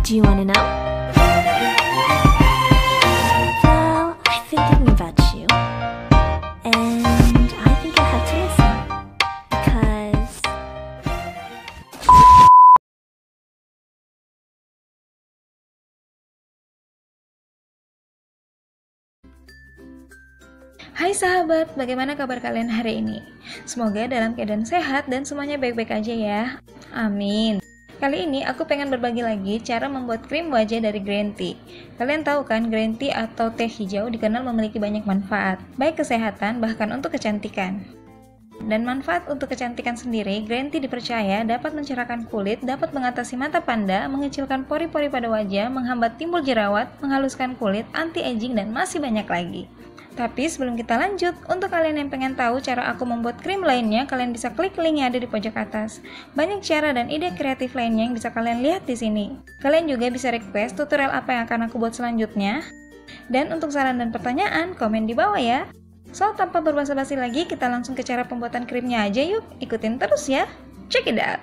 Do you wanna know? Well, I've been thinking about you, and I think I have to listen, because Hai sahabat, bagaimana kabar kalian hari ini? Semoga dalam keadaan sehat dan semuanya baik-baik aja ya. Amin. Kali ini aku pengen berbagi lagi cara membuat krim wajah dari green tea. Kalian tahu kan, green tea atau teh hijau dikenal memiliki banyak manfaat, baik kesehatan bahkan untuk kecantikan. Dan manfaat untuk kecantikan sendiri, green tea dipercaya dapat mencerahkan kulit, dapat mengatasi mata panda, mengecilkan pori-pori pada wajah, menghambat timbul jerawat, menghaluskan kulit, anti-aging, dan masih banyak lagi. Tapi sebelum kita lanjut, untuk kalian yang pengen tahu cara aku membuat krim lainnya, kalian bisa klik link yang ada di pojok atas. Banyak cara dan ide kreatif lainnya yang bisa kalian lihat di sini. Kalian juga bisa request tutorial apa yang akan aku buat selanjutnya. Dan untuk saran dan pertanyaan, komen di bawah ya. So, tanpa berbasa-basi lagi, kita langsung ke cara pembuatan krimnya aja yuk. Ikutin terus ya. Check it out!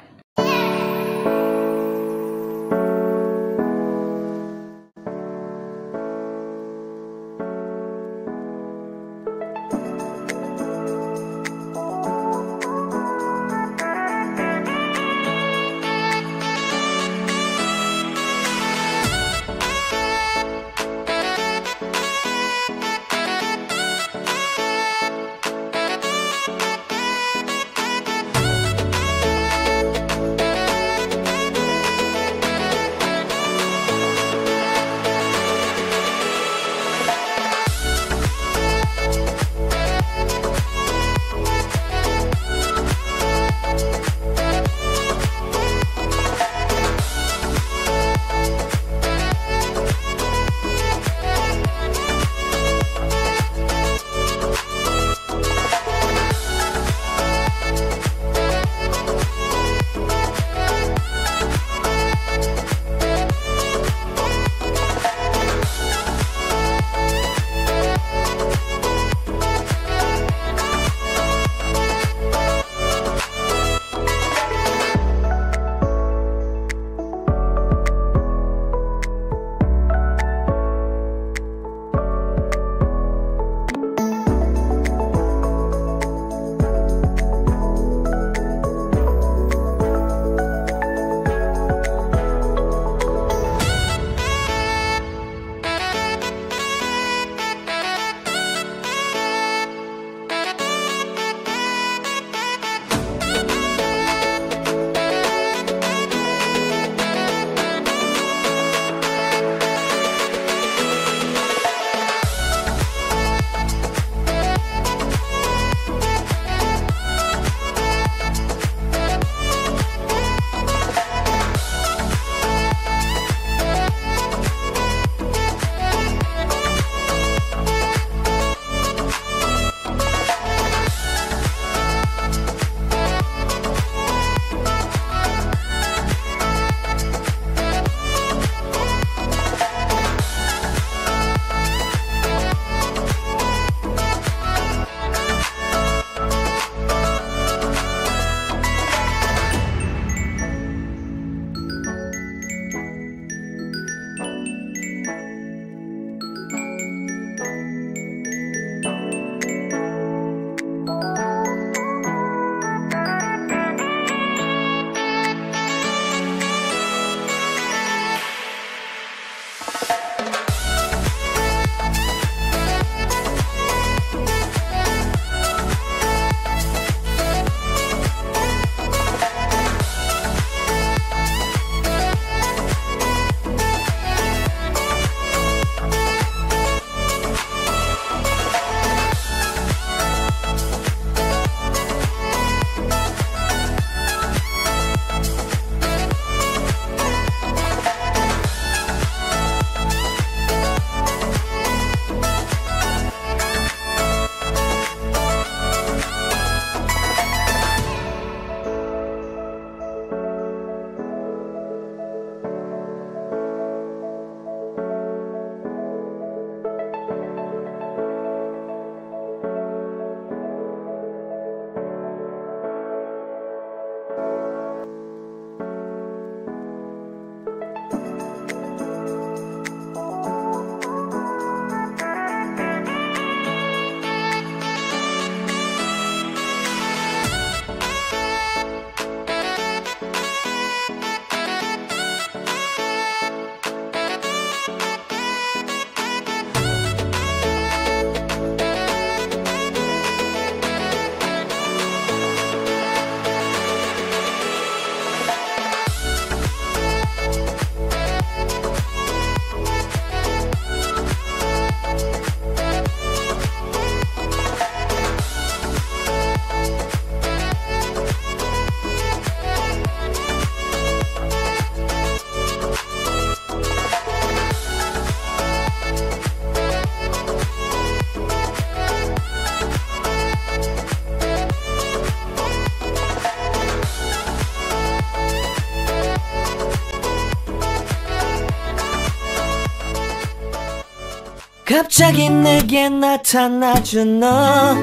갑자기 내게 나타나준 너,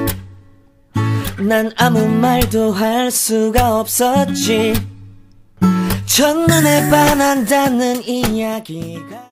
난 아무 말도 할 수가 없었지. 첫눈에 반한다는 이야기가